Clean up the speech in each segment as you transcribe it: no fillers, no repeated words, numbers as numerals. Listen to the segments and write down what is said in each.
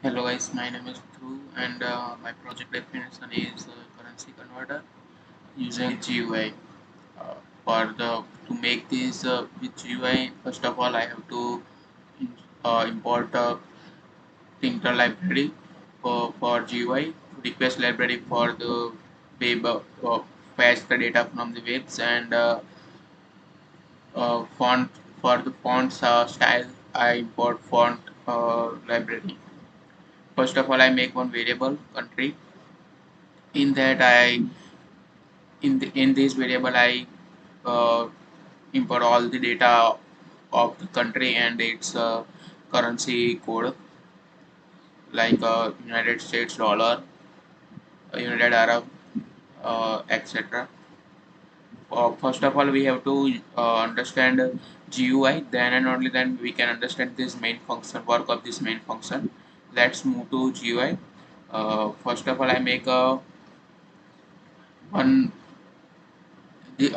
Hello guys, my name is Dhruv and my project definition is currency converter using GUI. Uh, for the to make this with GUI, first of all I have to import a Tinker library for GUI, request library for the web, fetch the data from the webs and font for the fonts style. I import font library. First of all, I make one variable country. In that, in this variable I uh, import all the data of the country and its currency code like United States dollar, United Arab, etc. First of all, we have to understand GUI. Then and only then we can understand this main function, work of this main function. Let's move to GUI. First of all, I make a one we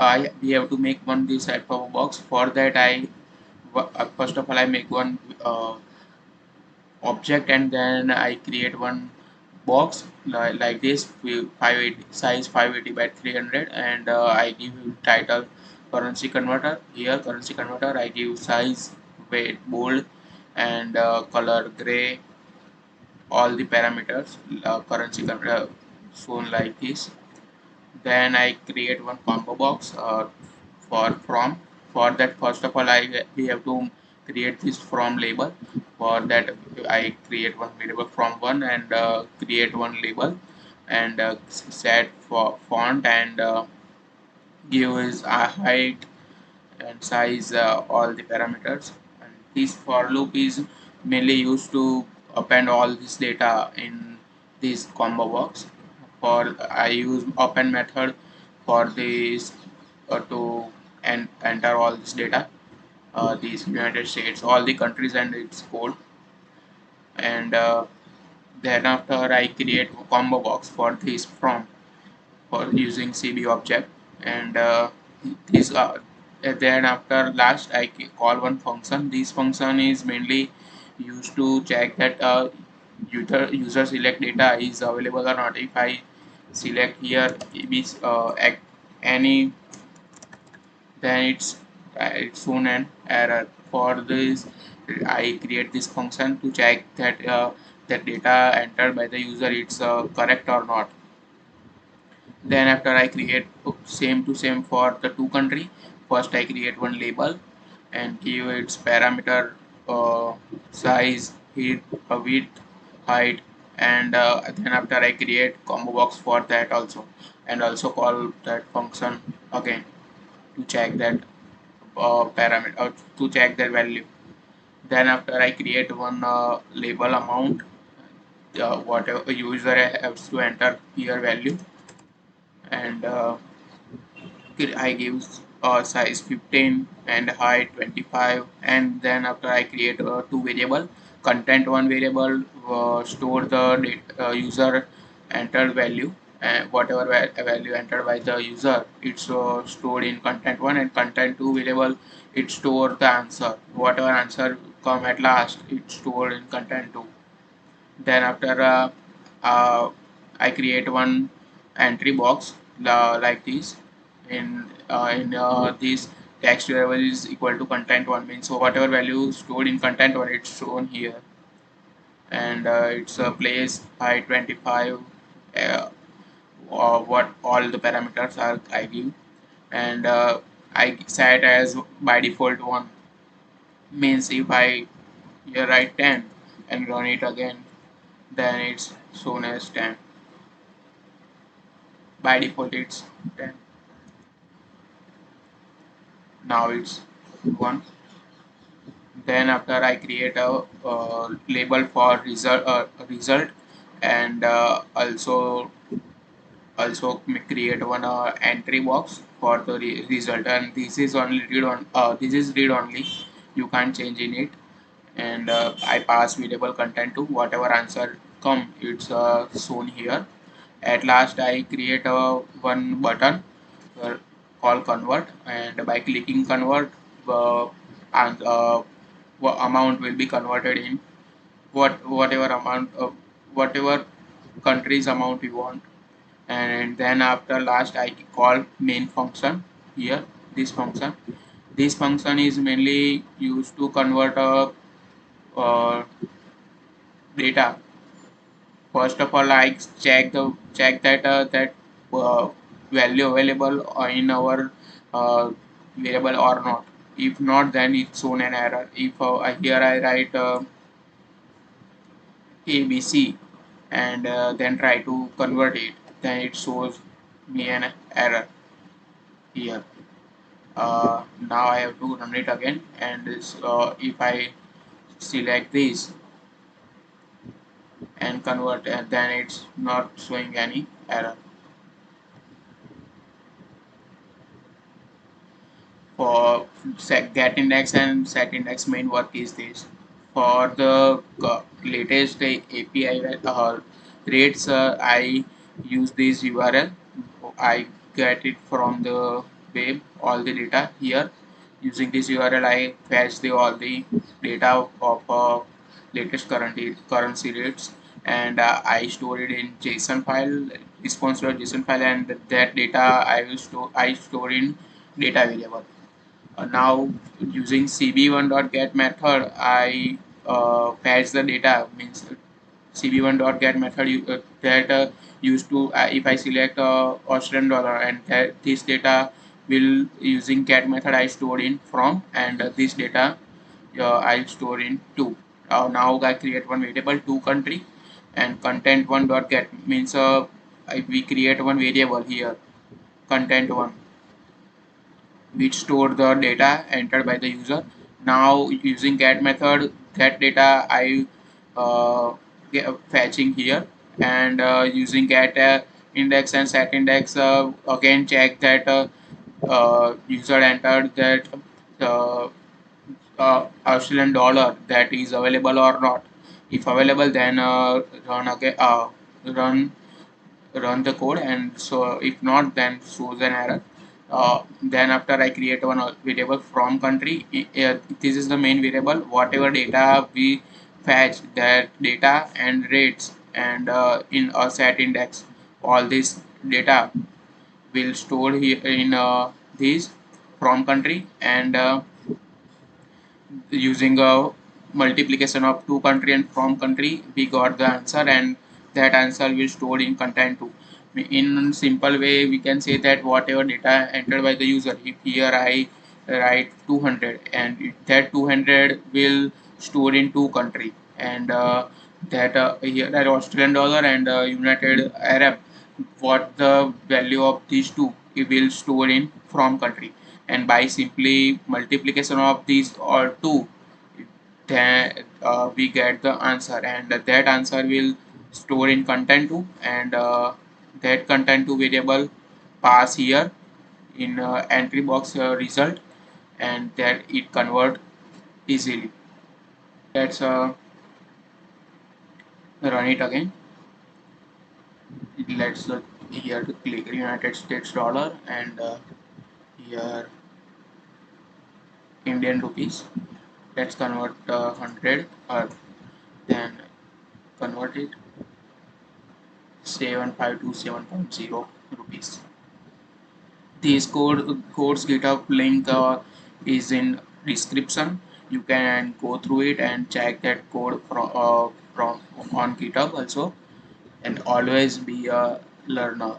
have to make one this type of box. For that, first of all I make one object and then I create one box like this with 580 size 580 by 300 and I give you title currency converter. Here currency converter I give size, weight, bold and color gray, all the parameters currency converter shown like this. Then I create one combo box for from. For that, first of all, we have to create this from label. For that, I create one variable from one and create one label and set for font and give his height and size, all the parameters. And this for loop is mainly used to append all this data in this combo box. For I use append method for this to enter all this data, these United States, all the countries and its code, and then after I create a combo box for this from for using CB object and this then after last call one function. This function is mainly used to check that user select data is available or not. If I select here any, then it's shown an error. For this I create this function to check that that data entered by the user it's correct or not. Then after I create same to same for the two country. First I create one label and give its parameter, size, width, height, and then after I create combo box for that also, and also call that function again to check that parameter, to check that value. Then after I create one label amount, whatever user has to enter here value, and I give size 15 and height 25. And then after I create two variable content. One variable store the user entered value, and whatever value entered by the user it's stored in content one, and content two variable it store the answer, whatever answer come at last it's stored in content two. Then after I create one entry box like this. In this text variable is equal to content one, means so whatever value stored in content one it's shown here, and it's a place height 25, uh, what all the parameters are I give, and I set as by default one, means if I here write 10 and run it again, then it's shown as 10. By default it's 10. Now it's 1. Then after I create a label for result, and also create one entry box for the result, and this is only read on this is read only, you can't change in it. And I pass variable content to whatever answer come it's shown here. At last I create a one button uh, called convert, and by clicking convert, and amount will be converted in whatever amount of whatever country's amount you want, and then after last I call main function here. This function is mainly used to convert a data. First of all, I check that uh, value available in our variable or not. If not, then it's shown an error. If here I write ABC and then try to convert it, then it shows me an error here. Now I have to run it again, and if I select this and convert, and then it's not showing any error. For get index and set index, main work is this. For the latest API rates, I use this URL. I get it from the web, all the data here. Using this URL, I fetch all the data of latest currency rates, and I store it in JSON file, responsive JSON file, and that data I store in data variable. Now using cb1.get method, I fetch the data, means cb1.get method that used to if I select Australian dollar, and this data will using get method I store in from, and this data I store in two. Now I create one variable to country, and content one dot get means we create one variable here, content one, which store the data entered by the user. Now using get method, that data I fetching here, and using get index and set index, again check that user entered that uh, Australian dollar that is available or not. If available, then run again, run run the code, and so if not, then shows an error. Then after I create one variable from country, this is the main variable. Whatever data we fetch, that data and rates, and in a set index, all this data will store here in this from country, and using a multiplication of to country and from country, we got the answer, and that answer will stored in content 2. In simple way, we can say that whatever data entered by the user, if here I write 200, and that 200 will store in two country, and that here that Australian dollar and United Arab, what the value of these two, it will store in from country, and by simply multiplication of these or two, then we get the answer, and that answer will store in content 2, and that content 2 variable pass here in entry box result, and that it convert easily. Let's run it again. Let's here to click United States dollar, and here Indian rupees. Let's convert 100, or then convert it 7527.0 rupees. This code's GitHub link is in description. You can go through it and check that code from on GitHub also, and always be a learner.